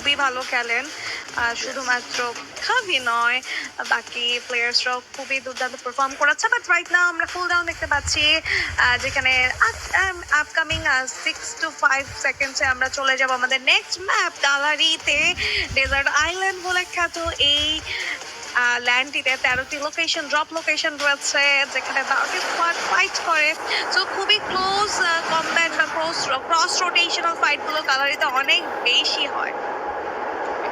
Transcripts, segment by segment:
খুবই ভালো খেলেন। শুধুমাত্র খাভি নয়, বাকি প্লেয়ার্সরাও খুবই দুর্দান্ত পারফর্ম করেছে। বাট রাইট নাও আমরা কুল ডাউন দেখতে পাচ্ছি, যেখানে আপকামিং 6 to 5 সেকেন্ডসে আমরা চলে যাব আমাদের নেক্সট ম্যাপ গ্যালারিতে। ডেজার্ট আইল্যান্ড বলে খ্যাত এই ল্যান্ডটিতে 13টি লোকেশন, ড্রপ লোকেশন রয়েছে, যেখানে 12টি স্কোয়াড ফাইট করে। সো খুবই ক্লোজ কমব্যাট বা ক্রস রোটেশনাল ফাইটগুলো গ্যালারিতে অনেক বেশি হয়।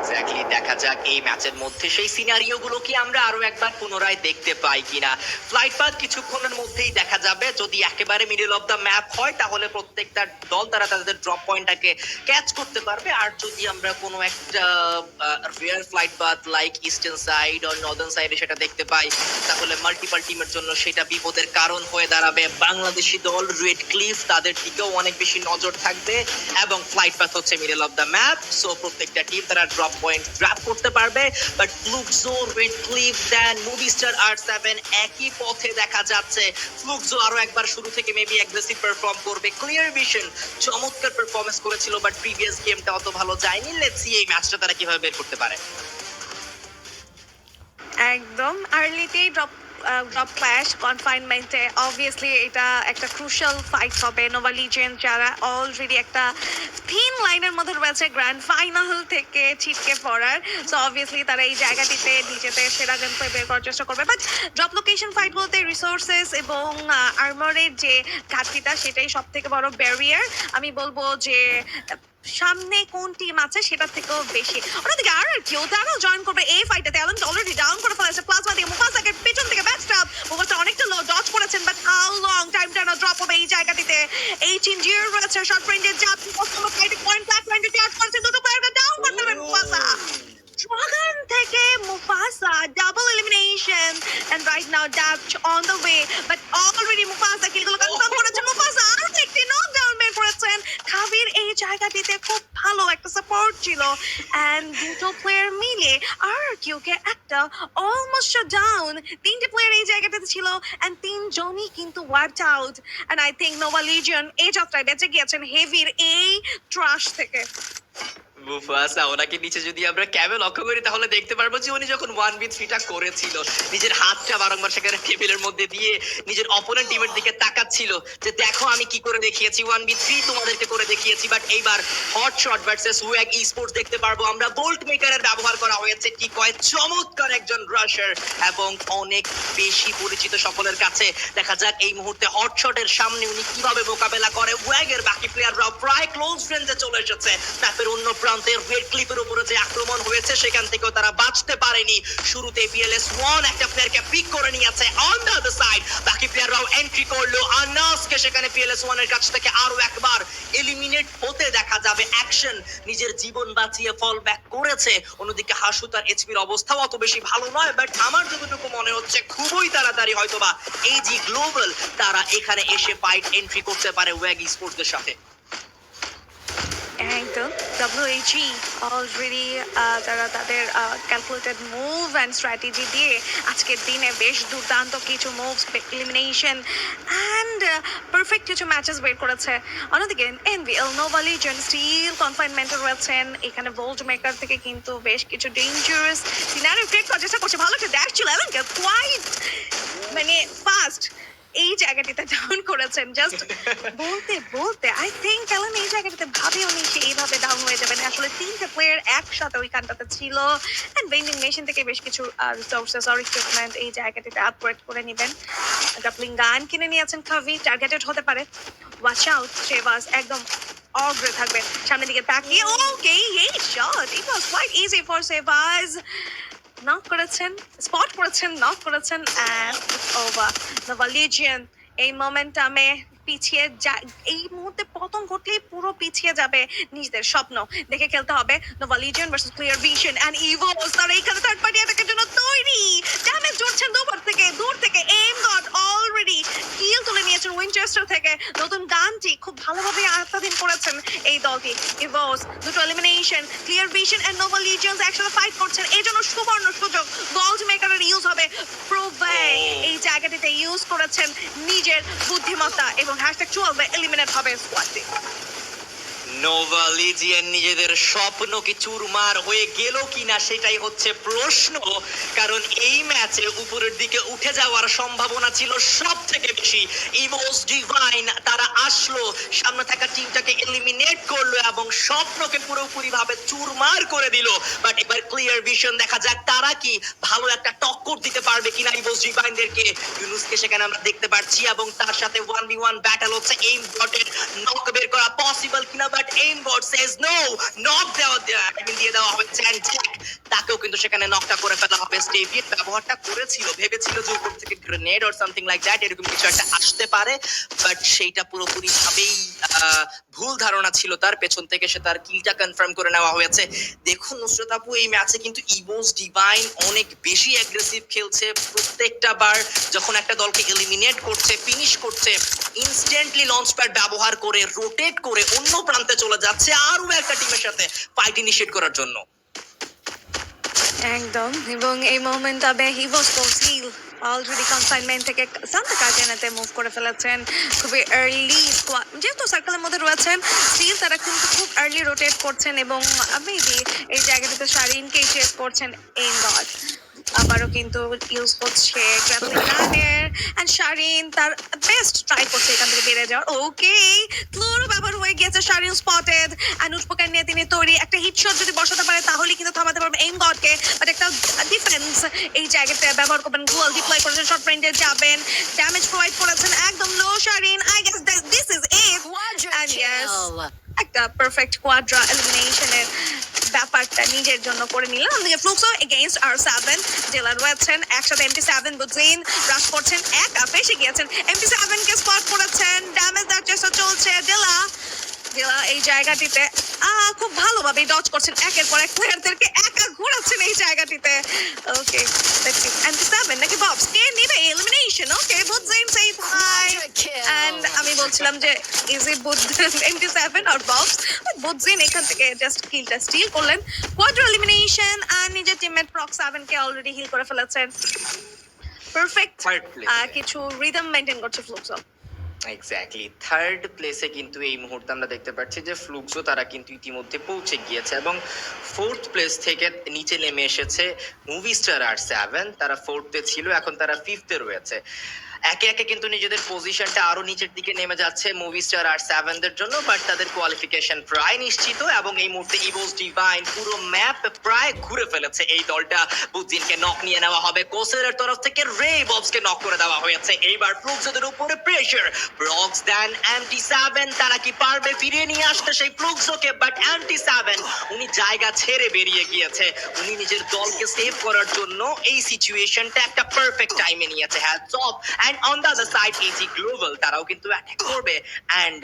এক্স্যাক্টলি, দেখা যাক এই ম্যাচের মধ্যে সেই সিনারিও গুলো কি আমরা আরো একবার পুনরায় দেখতে পাই কিনা। ফ্লাইট পাথ কিছুক্ষণের মধ্যেই দেখা যাবে। যদি একেবারে মিডল অফ দ্য ম্যাপ হয় তাহলে প্রত্যেকটা দল তারা তাদের ড্রপ পয়েন্টটাকে ক্যাচ করতে পারবে। আর যদি আমরা কোনো একটা rear flight path like eastern side আর নর্দার্ন সাইডে সেটা দেখতে পাই, তাহলে মাল্টিপল টিমের জন্য সেটা বিপদের কারণ হয়ে দাঁড়াবে। বাংলাদেশি দল রেড ক্লিফ, তাদের দিকেও অনেক বেশি নজর থাকবে এবং ফ্লাইট পাথ হচ্ছে middle of the map. So প্রত্যেকটা টিম তারা ড্রপ পয়েন্ট গ্র্যাব করতে পারবে। But Fluxo, Red Cliff, then Movistar R7 একই পথে দেখা যাচ্ছে। ফ্লুকজো আরো একবার শুরু থেকে মেবি অ্যাগ্রেসিভ পারফর্ম করবে। ক্লিয়ার ভিশন চমৎকার পারফরম্যান্স করেছিল, বাট প্রিভিয়াস গেমটা অত ভালো যায়নি। লেটস সি এই ম্যাচটা তারা কিভাবে বের করতে পারে। একদম আর্লিতেই ড্রপ ক্ল্যাশ কনফাইনমেন্টে অবভিয়াসলি এটা একটা ক্রুশাল ফাইট হবে। নোভা লিজেন্ড যারা অলরেডি একটা থিন লাইনের মধ্যে রয়েছে গ্র্যান্ড ফাইনাল থেকে ছিটকে পড়ার, সো অবভিয়াসলি তারা এই জায়গাটিতে নিজেদের সেরা গেম প্লে বের করার চেষ্টা করবে। বাট ড্রপ লোকেশন ফাইটগুলোতে রিসোর্সেস এবং আর্মারের যে ঘাটতিটা সেটাই সব থেকে বড় ব্যারিয়ার। আমি বলবো যে সামনে কোন টিম আছে সেটার থেকেও বেশি। অন্যদিকে আর কেউ তারাও জয়েন করবে এই ফাইটে। ট্যালেন্ট অলরেডি ডাউন করে ফেলেছে প্লাজমা দিয়ে। মুফাসাকে পেছন থেকে ব্যাকস্ট্যাব, মুফাসা অনেকটা লো ডজ করেছেন, বাট হাউ লং টাইমটা না ড্রপ হবে এই জায়গাটিতে। এই চিনজিয়ার রয়েছে শর্ট রেঞ্জে, জাপ কষ্টম ফাইটে পয়েন্ট ব্ল্যাক পয়েন্টে চার্জ করছে, দুটো প্লেয়ারকে ডাউন করতে হবে মুফাসা। Dragon থেকে Mufasa double elimination, and right now Dabch on the way, but already Mufasa কিলগুলো কনফার্ম করেছে। Mufasa আর একটি নকডাউন বের করেছেন। খাবির এই জায়গাটিতে খুব ভালো একটা সাপোর্ট ছিল, and দুটো প্লেয়ার মিলে আর কিউকে একটা অলমোস্ট ডাউন। তিনটে প্লেয়ার এই জায়গাটাতে ছিল and তিনজনই কিন্তু wiped out, and I think Nova Legion এই যাত্রায় বেঁচে গিয়েছেন হেভির এই ট্রাশ থেকে। মুফাসা, ওনাকে নিচে যদি আমরা ক্যামে লক্ষ্য করি তাহলে দেখতে পারবো যে উনি যখন 1v3টা করেছিল নিজের হাতটা বারংবার সেখানে টেবিলের মধ্যে দিয়ে নিজের অপোনেন্ট টিমের দিকে তাকাচ্ছিল যে দেখো আমি কি করে দেখিয়েছি, 1v3 তোমাদেরকে করে দেখিয়েছি। বাট এইবার হট শট ভার্সেস ওয়াগ ই স্পোর্টস দেখতে পারবো আমরা। বোল্ট মেকারের ব্যবহার করা হয়েছে, ঠিক হয় চমৎকার একজন রাশার এবং অনেক বেশি পরিচিত সকলের কাছে। দেখা যাক এই মুহূর্তে হট শটের সামনে উনি কিভাবে মোকাবেলা করে। ওয়াগের বাকি প্লেয়াররাও প্রায় ক্লোজ রেঞ্জে চলে এসেছে। ম্যাপের অন্য প্রান্তে রেড ক্লিফের উপরে যে আক্রমণ হয়েছে সেখান থেকেও তারা বাঁচতে পারেনি। শুরুতে PLS1 একটা প্লেয়ারকে পিক করে নিয়েছে অন দ্য আদার সাইড। বাকি প্লেয়াররাও এন্ট্রি করলো। আনাসকে সেখানে PLS1 এর কাছ থেকে আরো একবার এলিমিনেট হতে দেখা যাবে। অ্যাকশন নিজের জীবন বাঁচিয়ে ফল ব্যাক করেছে। অন্যদিকে হাসু তার এইচপির অবস্থাও অত বেশি ভালো নয়, বাট আমার যতটুকু মনে হচ্ছে খুবই তাড়াতাড়ি হয়তোবা এই জি গ্লোবাল তারা এখানে এসে ফাইট এন্ট্রি করতে পারে ওয়াগ ই স্পোর্টসের সাথে। একদম WAG অলরেডি তারা তাদের ক্যালকুলেটেড মুভ অ্যান্ড স্ট্র্যাটেজি দিয়ে আজকের দিনে বেশ দুর্দান্ত কিছু মুভস, এলিমিনেশন অ্যান্ড পারফেক্ট কিছু ম্যাচেস বের করেছে। অন্যদিকে NVL নোভা লিজেন্ড স্টিল কনফাইনমেন্টে রয়েছেন। এখানে বোল্ট মেকার থেকে কিন্তু বেশ কিছু ডেঞ্জারাস সিনারিও ক্রিয়েট করার চেষ্টা করছে। ভালো একটা ড্যাশ ছিল এবং কোয়াইট মানে ফাস্ট এই জায়গাটিতে ডাউন করেছেন। জাস্ট বলতে বলতে আই থিঙ্ক কারণ এই জায়গাটাতে ভাবে উনি সে এইভাবে ডাউন হয়ে যাবেন। আসলে তিনটে প্লেয়ার একসাথে ওইখানটাতে ছিল, অ্যান্ড ভেন্ডিং মেশিন থেকে বেশ কিছু রিসোর্সেস আর ইকুইপমেন্ট এই জায়গাটিতে আপগ্রেড করে নেবেন। গ্রাপলিং গান কিনে নিয়েছেন খাভি, টার্গেটেড হতে পারে। ওয়াচ আউট, শেভাজ একদম অগ্রে থাকবেন সামনের দিকে তাকিয়ে। ওকে, এই shot it was quite easy for শেভাজ। নক করেছেন, স্পট করেছেন, নক করেছেন, অ্যান্ড ওভার। নোভা লিজিয়ন এই মোমেন্টামে পিছিয়ে এই মুহূর্তে পতন ঘটলেই পুরো পিছিয়ে যাবে নিজেদের স্বপ্ন দেখে খেলতে হবে। Nova legion versus clear vision and ইভোস তারা এইখানে থার্ড পার্টি অ্যাটাকের জন্য তৈরি। ড্যামেজ জুড়ছেন দূর থেকে এম গড অলরেডি কিল তুলে নিয়েছেন উইনচেস্টার থেকে। নতুন গানটি খুব ভালোভাবে আত্মাধীন করেছেন এই দলটি। ইভোস দুটো elimination, clear vision and Nova Legions একসাথে ফাইট করছেন। এই জন্য সুবর্ণ সুযোগ গোল্ড মেকারের ইউজ হবে। প্রোভে এই জায়গাটিতে ইউজ করেছেন নিজের বুদ্ধিমত্তা এবং #12 এলিমিনেট হবে স্কোয়াডটি। নোভা লিজিয়ান নিজেদের স্বপ্ন কি চুরমার হয়ে গেল কিনা সেটাই হচ্ছে প্রশ্ন, কারণ এই ম্যাচে উপরের দিকে উঠে যাওয়ার সম্ভাবনা ছিল সব থেকে বেশি। ইভোস ডিভাইন তারা আসলো, সামনে থাকা টিমটাকে এলিমিনেট করলো এবং স্বপ্নকে পুরোপুরি ভাবে চুরমার করে দিল। বাট এবার ক্লিয়ার ভিশন, দেখা যাক তারা কি ভালো একটা টক্কর দিতে পারবে কিনা ইভোস ডিভাইনদেরকে। ইউনুসকে সেখানে আমরা দেখতে পাচ্ছি এবং তার সাথে 1v1 ব্যাটল হচ্ছে। এইম বটের নক বের করা পসিবল কিনা, but aim bot says no, knock দিয়ে দেওয়া হবে। তাকেও কিন্তু সেখানে নকটা করে ফেলা হবে। স্টেভিয়ের ব্যবহারটা করেছিল, ভেবেছিল যে উপর থেকে grenade or something like that এরকম কিছু একটা আসতে পারে, বাট সেইটা পুরোপুরি ভাবেই ভুল ধারণা ছিল তার। পেছন থেকে সে তার কিলটা কনফার্ম করে নেওয়া হয়েছে। দেখুন নুসরাত আপু, এই ম্যাচে কিন্তু ইভোস ডিভাইন অনেক বেশি অ্যাগ্রেসিভ খেলছে। প্রত্যেকটা বার যখন একটা দলকে এলিমিনেট করছে, ফিনিশ করছে, ইনস্ট্যান্টলি লঞ্চ প্যাড ব্যবহার করে রোটেট করে অন্য প্রান্তে চলে যাচ্ছে আরো একটা টিমের সাথে ফাইট ইনিশিয়েট করার জন্য। একদম, এবং এই মোমেন্টে হিভোস কোসিল অলরেডি কনসাইনমেন্ট থেকে সান্তা কার্ডিনাতে মুভ করে ফেলেছেন খুবই আর্লি। যেহেতু সার্কেলের মধ্যে রয়েছেন স্টিল, তারা কিন্তু খুব আর্লি রোটেট করছেন এবং মেবি এই জায়গাটাতে শারিনকে চেক করছেন। এইম গড আবারও কিন্তু ইউজ করছে গ্র্যাপলিং গানের, এন্ড শারিন তার বেস্ট ট্রাই করছে এখান থেকে বেরিয়ে যাওয়ার। ওকে, ক্লোরও ব্যবহার হয়ে গিয়েছে, শারিন স্পটেড এন্ড উৎপকার নিয়ে তিনি তৈরি। একটা হিট শট যদি বসাতে পারে তাহলে কিন্তু থামাতে পারবে এইম গডকে, বাট একটা ডিফেন্স এই জায়গাতে ব্যবহার করবেন। গ্লোয়াল ডিপ্লয় করেছেন, শর্ট রেঞ্জে যাবেন, ড্যামেজ প্রোভাইড করেছেন একদম লো শারিন। I guess this is it, and yes একটা পারফেক্ট কোয়াড্রা এলিমিনেশনের ব্যাপারটা নিজের জন্য করে নিলেন। অন্যদিকে ফ্লুক্সো এগেইনস্ট আর7 জেলা রয়েছেন একসাথে। MT7 বুজিন রাশ করছেন, একা ফেসে গিয়েছেন। MT7 কে স্পট করেছেন, ড্যামেজ দেওয়ার চেষ্টা চলছে। জেলা এই জায়গাটিতে খুব ভালোভাবে ডজ করছেন, একের পর এক প্লেয়ারদেরকে একা ঘোরাচ্ছেন এই জায়গাটিতে। ওকে, MT7 নাকি ববস কে নিবে এলিমিনেশন? ওকে, বুজিন সেই হাই, এন্ড আমি বলছিলাম যে is it MT7 R Bob's? বুজিন এখান থেকে জাস্ট কিলটা স্টিল করলেন। কোয়াড্রা এলিমিনেশন আর নিজের টিমমেট প্রক7 কে অলরেডি হিল করে ফেলেছেন। পারফেক্ট কিছু রিদম মেইনটেইন করছে ফ্লুক্সো। এক্স্যাক্টলি, থার্ড প্লেসে কিন্তু এই মুহূর্তে আমরা দেখতে পাচ্ছি যে ফ্লুক্সো তারা কিন্তু ইতিমধ্যে পৌঁছে গিয়েছে এবং ফোর্থ প্লেস থেকে নিচে নেমে এসেছে মুভি স্টার আর7। তারা ফোর্থে ছিল, এখন তারা ফিফথে রয়েছে। একে একে কিন্তু নিজেদের পজিশনটা আরো নিচের দিকে নেমে যাচ্ছে মুভি স্টার আর7 দের জন্য, বাট তাদের কোয়ালিফিকেশন প্রায় নিশ্চিত এবং এই মুহূর্তে ইভোস ডিভাইন পুরো ম্যাপ প্রায় ঘুরে ফেলেছে এই দলটা। বুজিনকে নক নিয়ে নেওয়া হবে কোসেলের তরফ থেকে, রে ববসকে নক করে দেওয়া হয়েছে। এইবার ফ্লুক্সোদের উপরে প্রেসার, ব্রক্স দেন MT7, তারা কি পারবে ফিরিয়ে নিয়ে আসতে সেই ফ্লুক্সোকে? বাট MT7 উনি জায়গা ছেড়ে বেরিয়ে গিয়েছে। উনি নিজের দলকে সেভ করার জন্য এই সিচুয়েশনটা একটা পারফেক্ট টাইমে নিয়েছে। Hats off. And on the other side AG Global তারাও কিন্তু অ্যাটাক করবে, and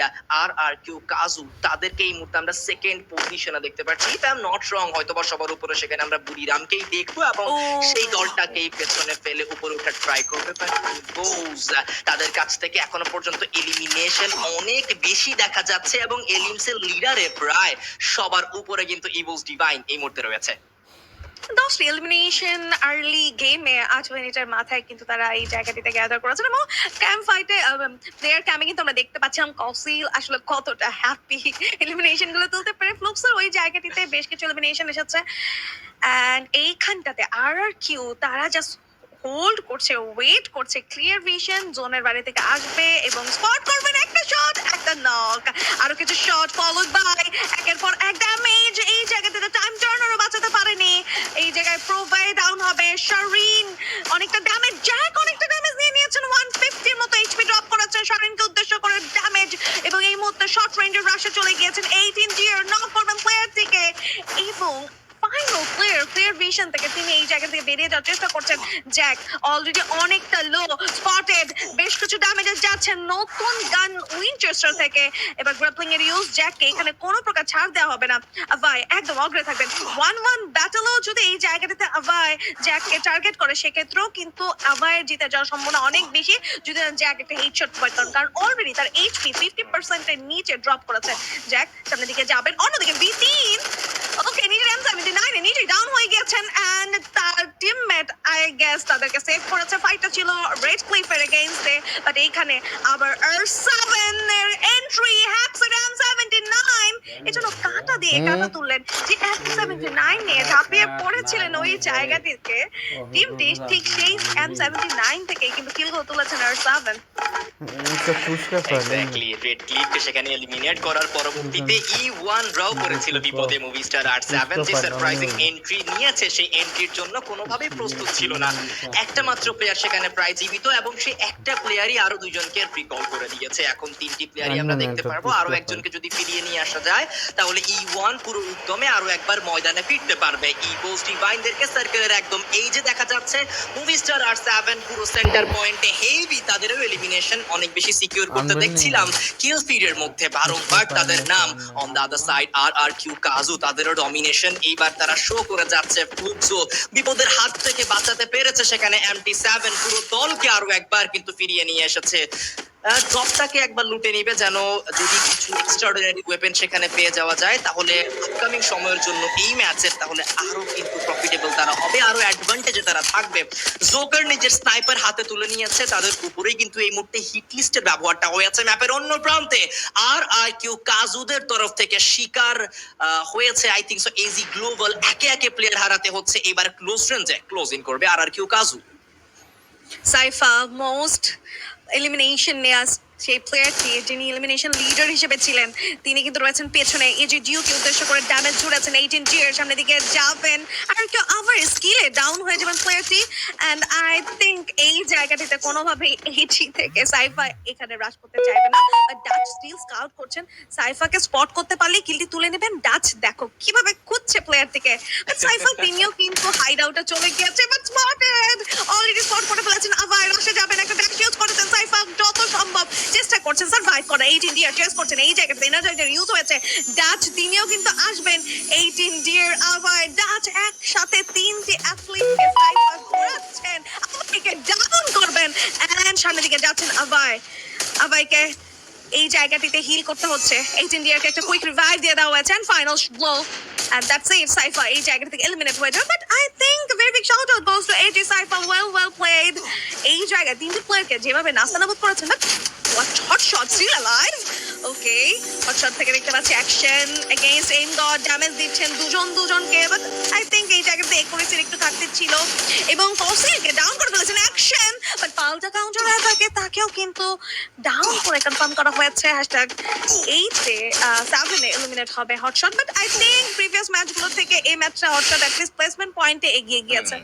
RRQ কাজু তাদেরকে এই মুহূর্তে আমরা সেকেন্ড পজিশনে দেখতে পাচ্ছি। If I am not wrong, হয়তো বা সবার উপরে সেখানে আমরা বুড়িরামকেই দেখবো এবং সেই দলটাকেই পেছনে ফেলে উপরে ওঠার ট্রাই করবে। তাদের কাছ থেকে এখনো পর্যন্ত এলিমিনেশন অনেক বেশি দেখা যাচ্ছে এবং এলিমসের লিডারে প্রায় সবার উপরে কিন্তু ইভোস ডিভাইন এই মুহূর্তে রয়েছে। 10টি এলিমিনেশন আর্লি গেমে 8 মিনিটের মাথায় কিন্তু তারা এই জায়গাটিতে গ্যাদার করেছেন এবং ক্যাম্প ফাইটে প্লেয়ার ক্যাম্পে কিন্তু আমরা দেখতে পাচ্ছিলাম কসিল আসলে কতটা হ্যাপি এলিমিনেশন গুলো তুলতে পেরে। ফ্লুক্সের ওই জায়গাটিতে বেশ কিছু এলিমিনেশন এসেছে, এন্ড এইখানটাতে RRQ তারা জাস্ট হোল্ড করছে, ওয়েট করছে। ক্লিয়ার ভিশন জোনের বাড়ি থেকে আসবে এবং স্পট করবেন একটা শট, একটা নক, আরো কিছু শট ফলোড বাই একের পর এক ড্যামেজ। এই জায়গাতে টাইম টার্নারও বাঁচাতে পারেনি। এই জায়গায় প্রোভাইড ডাউন হবে শারিন, অনেকটা ড্যামেজ, জ্যাক অনেকটা ড্যামেজ নিয়ে নিয়েছেন। 150 মতো এইচপি ড্রপ করেছেন শারিনকে উদ্দেশ্য করে ড্যামেজ, এবং এই মুহূর্তে শর্ট রেঞ্জের রাশে চলে গিয়েছেন 18 জিয়ার নক করবেন প্লেয়ার থেকে। এবং ফাইনাল ক্লিয়ার ভিশন থেকে তিনি এই জায়গা থেকে বেরিয়ে যাওয়ার চেষ্টা করছেন। জ্যাক অলরেডি অনেকটা লো, স্পটেড, বেশ কিছু ড্যামেজে যাচ্ছে নতুন গান উইনচেস্টার থেকে। এবার গ্রাপলিং এর ইউজ, জ্যাককে এখানে কোনো প্রকার ছাড় দেওয়া হবে না। আভাই একদম অগ্রে থাকবেন। 1-1 ব্যাটলও যদি এই জায়গাটাতে আভাই জ্যাককে টার্গেট করে সেক্ষেত্রেও কিন্তু আভাইয়ের জিতে যাওয়ার সম্ভাবনা অনেক বেশি যদি জ্যাক একটা হেডশট প্রোভাইড করেন, কারণ অলরেডি তার এইচপি 50% এর নিচে ড্রপ করেছে। জ্যাক সামনের দিকে যাবেন, অন্যদিকে B3 ওকে নিজের M79 এ নিজে অলরেডি ডাউন হয়ে গেছেন এন্ড তার টিমমেট আই গেস তাদেরকে সেভ করেছে। ফাইটটা ছিল রেড ক্লিফের এগেইনস্টে, বাট এইখানে আবার R7 এর এন্ট্রি হ্যাক্সাডাম 79 এজন্য কাঁটা দিয়ে কাঁটা তুললেন। যে M79 নিয়ে ঝাঁপিয়ে পড়েছিলেন ওই জায়গাটিতে, টিমটি ঠিক সেই M79 থেকে কিন্তু কিল করে তুলেছেন R7। একটা পুষ্কা পারে এক্স্যাক্টলি, রেড ক্লিফকে সেখানে এলিমিনেট করার পরবর্তীতে E1 রাও করেছিল বিপদে মুভি স্টার R7। যে সারপ্রাইজিং এন্ট্রি নিয়েছে সেই এন্ট্রির জন্য কোনোভাবেই প্রস্তুত ছিল না। একটা মাত্র প্লেয়ার সেখানে প্রায় জীবিত এবং সেই একটা প্লেয়ারই আরো দুইজনকে রিকল করে দিয়েছে। এখন তিনটি প্লেয়ারই আমরা দেখতে পারবো। আরো একজনকে যদি ফিরিয়ে নিয়ে আসা যায় তাহলে E1 পুরো উদ্যমে আরো একবার ময়দানে ফিরতে পারবে। ইভোস ডিভাইনদেরকে সার্কেলের একদম এই যে দেখা যাচ্ছে মুভি স্টার R7 পুরো সেন্টার পয়েন্টে হেভি, তাদেরও এলিমিনেশন অনেক বেশি সিকিউর করতে দেখছিলাম। কিল ফিডের মধ্যে বারংবার তাদের নাম। On the other side RRQ কাজু, তাদেরও ডমিনেশন এইবার তারা শো করে যাচ্ছে। ফ্লুক্সো বিপদের হাত থেকে বাঁচাতে পেরেছে সেখানে MT7, পুরো দলকে আরো একবার কিন্তু ফিরিয়ে নিয়ে এসেছে। ড্রপটাকে একবার লুটে নিবে, যেন যদি কিছু এক্সট্রাঅর্ডিনারি ওয়েপেন সেখানে পেয়ে যাওয়া যায় তাহলে আপকামিং সময়ের জন্য এই ম্যাচের তাহলে আরো কিন্তু প্রফিটেবল তারা হবে, আরো অ্যাডভান্টেজে তারা থাকবে। জোকার নিজের স্নাইপার হাতে তুলে নিয়েছে, তাদের উপরেই কিন্তু এই মুহূর্তে হিট লিস্টের ব্যবহারটা হয়েছে ম্যাপের অন্য প্রান্তে। RRQ কাজুদের তরফ থেকে শিকার হয়েছে I think so AG global. একে একে প্লেয়ার হারাতে হচ্ছে, এবার ক্লোজ রেঞ্জে ক্লোজ ইন করবে RRQ কাজু। সাইফা মোস্ট এলিমিনেশন নেয়া সেই প্লেয়ারটি যিনি এলিমিনেশন লিডার হিসেবে ছিলেন তিনি কিন্তু রয়েছেন পেছনে। এজি ডিউকে উদ্দেশ্য করে ড্যামেজ ছুড়েছেন। 18 টিয়ার সামনের দিকে যাবেন আর কেউ আবার স্কিলে ডাউন হয়ে যাবেন প্লেয়ারটি। অ্যান্ড আই থিঙ্ক এই জায়গাটিতে কোনোভাবেই এজি থেকে সাইফা এখানে রাশ করতে চাইবে না। ডাচ স্টিল স্কাউট করছেন, সাইফাকে স্পট করতে পারলে কিলটি তুলে নেবেন। ডাচ দেখো কিভাবে খুঁজছে প্লেয়ার থেকে, সাইফা তিনিও কিন্তু হাইড আউটে চলে গিয়েছে, বাট স্পটেড অলরেডি স্পট করে ফেলেছেন। আবার রাশে যাবেন, একটা ব্যাক ইউজ করেছেন সাইফা যত সম্ভব চেষ্টা করছেন সার্ভাইভ করা। 18 ডিয়ার চেস করছেন, এই জায়গাতে এনার্জাইজার ইউজ হয়েছে। ডাচ তিনিও কিন্তু আসবেন। 18 ডিয়ার আবার ডাচ একসাথে তিনটি অ্যাথলিটকে সাইফা ঘোরাচ্ছেন, আমাকে ডাউন করবেন এন্ড সামনের দিকে যাচ্ছেন আবার। আবাইকে এই জায়গাটিতে হিল করতে হচ্ছে। 18 ডিয়ারকে একটা কুইক রিভাইভ দিয়ে দেওয়া হয়েছে and final blow and that's it. Cypher এই জায়গা থেকে এলিমিনেট হয়ে যাবে, but I think a very big shout out goes to AJ Cypher. well played এই জায়গায় তিনটি প্লেয়ারকে যেভাবে নাস্তানাবুদ করেছেন, but hot shot still alive. Okay, hot shot থেকে দেখতে পাচ্ছি অ্যাকশন এগেইনস্ট এম গড, ড্যামেজ দিচ্ছেন দুজনকে, বাট আই থিংক এই জায়গাতে একুরেসির একটু ঘাটতি ছিল এবং ফসিলকে ডাউন করে ফেলেছেন অ্যাকশন, বাট পাল্টা কাউন্টার অ্যাটাকে তাকেও কিন্তু ডাউন করে কনফার্ম করা হয়েছে। হ্যাশট্যাগ 8-এ 7-এ এলিমিনেট হবে hotshot, but I think previous ম্যাচগুলো থেকে এই ম্যাচটা হটশট অ্যাটলিস্ট প্লেসমেন্ট পয়েন্টে এগিয়ে গিয়েছে।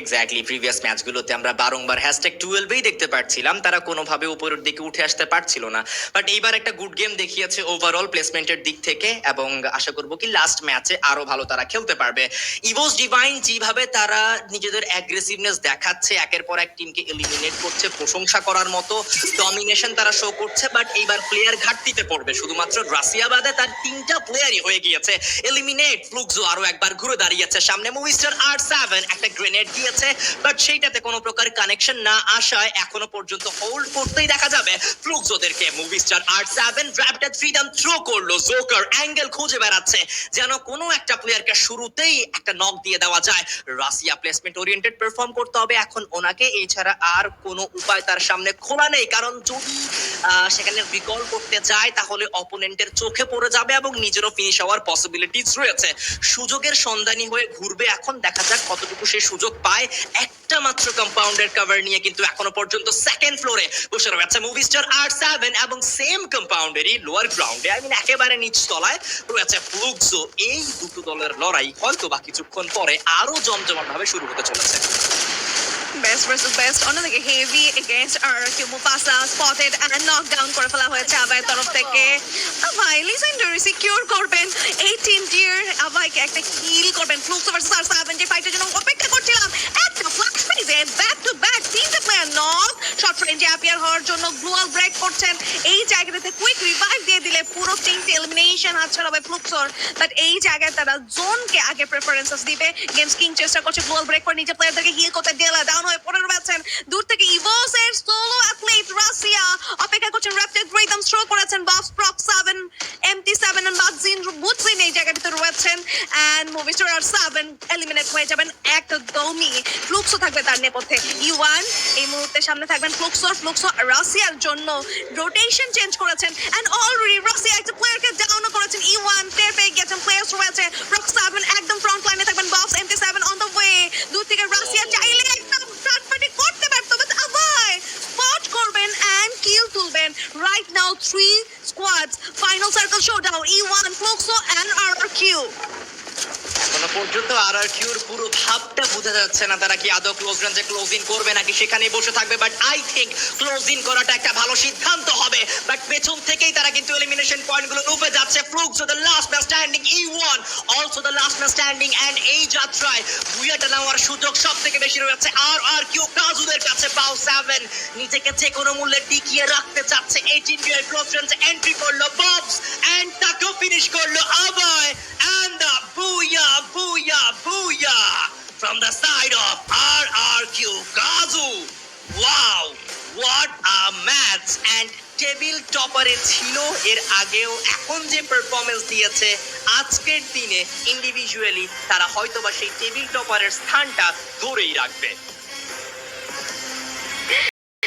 এক্স্যাক্টলি, প্রিভিয়াস ম্যাচগুলোতে আমরা বারংবার #12-এই দেখতে পাচ্ছিলাম তারা কোনোভাবে উপরের দিকে উঠে আসতে পারছিল না, বাট এইবার একটা গুড গেম দেখিয়েছে ওভারঅল প্লেসমেন্টের দিক থেকে এবং আশা করব কি লাস্ট ম্যাচে আরো ভালো তারা খেলতে পারবে। ইভোস ডিভাইন যেভাবে তারা নিজেদের অ্যাগ্রেসিভনেস দেখাচ্ছে, একের পর এক টিমকে এলিমিনেট করছে, প্রশংসা করার মতো ডমিনেশন তারা শো করছে, বাট এইবার প্লেয়ার ঘাটতিতে পড়বে। শুধুমাত্র রাশিয়া বাদে তার তিনটা প্লেয়ারই হয়ে গিয়েছে এলিমিনেট। ফ্লুক্সো আরো একবার ঘুরে দাঁড়িয়েছে সামনে। মুভিস্টার R7 একটা গ্রেনেড দিয়েছে, বাট সেইটাতে কোনো প্রকার কানেকশন না আসায় এখনো পর্যন্ত হোল্ড করতেই দেখা যাবে ফ্লুক্সোদেরকে। Movistar R7 drafted freedom throw করলো, জোকার অ্যাঙ্গেল খুঁজে বেড়াচ্ছে যেন কোনো একটা প্লেয়ারকে শুরুতেই একটা নক দিয়ে দেওয়া যায়। রাশিয়া প্লেসমেন্ট ওরিয়েন্টেড পারফর্ম করতে হবে এখন ওনাকে, এছাড়া আর কোনো উপায় তার সামনে খোলা নেই, কারণ যদি সেখানে রিকল করতে যায় তাহলে অপোনেন্টের চোখে পড়ে যাবে এবং নিজেরও ফিনিশ হওয়ার পসিবিলিটিস রয়েছে। সুযোগের সন্ধানী হয়ে ঘুরবে এখন, দেখা যাক কতটুকু সে সুযোগ পায়। একটা মাত্র কম্পাউন্ডের কভার নিয়ে কিন্তু এখনো পর্যন্ত সেকেন্ড ফ্লোরে বসে রয়েছে মুভিস্টার R7 এবং সেম কম্পাউন্ডেরই লোয়ার গ্রাউন্ডে একেবারে নিচ তলায় রয়েছে ফ্লুক্সো। এই দুটো দলের লড়াই হয়তো বা কিছুক্ষণ পরে আরো জমজমাট ভাবে শুরু হতে চলেছে। বেস্ট ভার্সেস বেস্ট, অন্যদিকে heavy against RRQ Mufasa spotted and knockdown করে ফেলা হয়েছে আবার তরফ থেকে। আবাই লিজেন্ডারি সিকিউর করবেন 18 ডিয়ার, আবাইকে একটা কিল করবেন। ফ্লুক্সো ভার্সেস R7 যে ফাইটের জন্য অপেক্ষা করছিলাম, একটা ফ্ল্যাশ ফেজে ব্যাক টু ব্যাক তিনটে প্লেয়ার নক, শর্ট রেঞ্জে অ্যাপিয়ার হওয়ার জন্য গ্লোয়াল ব্রেক করছেন। এই জায়গাটাতে কুইক রিভাইভ দিয়ে দিলে পুরো টিমকে এলিমিনেশন হাতে ছাড়া হবে ফ্লুক্সর, বাট এই জায়গায় তারা জোনকে আগে প্রেফারেন্সেস দিবে। গেমস কিং চেষ্টা করছে গ্লোবাল ব্রেক করে নিজের প্লেয়ারদেরকে হিল করতে, ডেলা ডাউন হয়ে পড়ে রয়েছেন। দূর থেকে ইভোসের সোলো অ্যাথলিট রাশিয়া অপেক্ষা করছেন, র্যাপটেড রিদম থ্রো করেছেন, বাস প্রক 7 MT7 এন্ড বাজিন বুটজিন এই জায়গার ভিতরে রয়েছেন, এন্ড মুভিস্টার আর 7 এলিমিনেট হয়ে যাবেন একদমই। ফ্লুক্সও থাকবে তার নেপথ্যে। ইওয়ান এই মুহূর্তে সামনে থাকবেন ফ্লুক্সর রাশিয়ার জন্য রোটেশন চেঞ্জ করেছেন, এন্ড অলরেডি রাশিয়া একটা প্লেয়ারকে ডাউনও করেছেন। ইওয়ান টের পেয়ে গেছেন প্লেয়ার্স রয়েছে, প্রক 7 একদম ফ্রন্ট লাইনে থাকবেন, বাস MT7 অন দ্য ওয়ে। দূর থেকে রাশিয়া চাইলে একদম থার্ড পার্টি করতে পারতো, বাট আবার স্পট করবেন এন্ড কিল তুলবেন। Right now 3 squads, final circle showdown, E1, Fluxo and RRQ. এখনো পর্যন্ত আরআরকিউর পুরো ভাবটা বোঝা যাচ্ছে না, তারা কি আদৌ ক্লোজ রেঞ্জে ক্লোজ ইন করবে নাকি সেখানেই বসে থাকবে। But I think close in করাটা একটা ভালো সিদ্ধান্ত হবে। বাট পেছন থেকেই তারা কিন্তু এলিমিনেশন পয়েন্টগুলো লুপে যাচ্ছে। Flux the last man standing, E1 also the last man standing, and এই যাত্রায় বুয়াটা নেওয়ার সুযোগ সব থেকে বেশি রয়েছে আরআরকিউ কাজুদের কাছে। পাও 7 নিজেকে যে কোনো মূল্যে টিকিয়ে রাখতে চাচ্ছে। 18 ইয়ার ক্লোজ রেঞ্জে এন্ট্রি করলো ববস, এন্ড তাকেও ফিনিশ করলো Abhay, and the booyah from the side of RRQ Kazu. Wow, what a match! And table টপারে ছিল এর আগেও, এখন যে পারফরমেন্স দিয়েছে আজকের দিনে ইন্ডিভিজুয়ালি তারা হয়তোবা সেই টেবিল টপারের স্থানটা ধরেই রাখবে।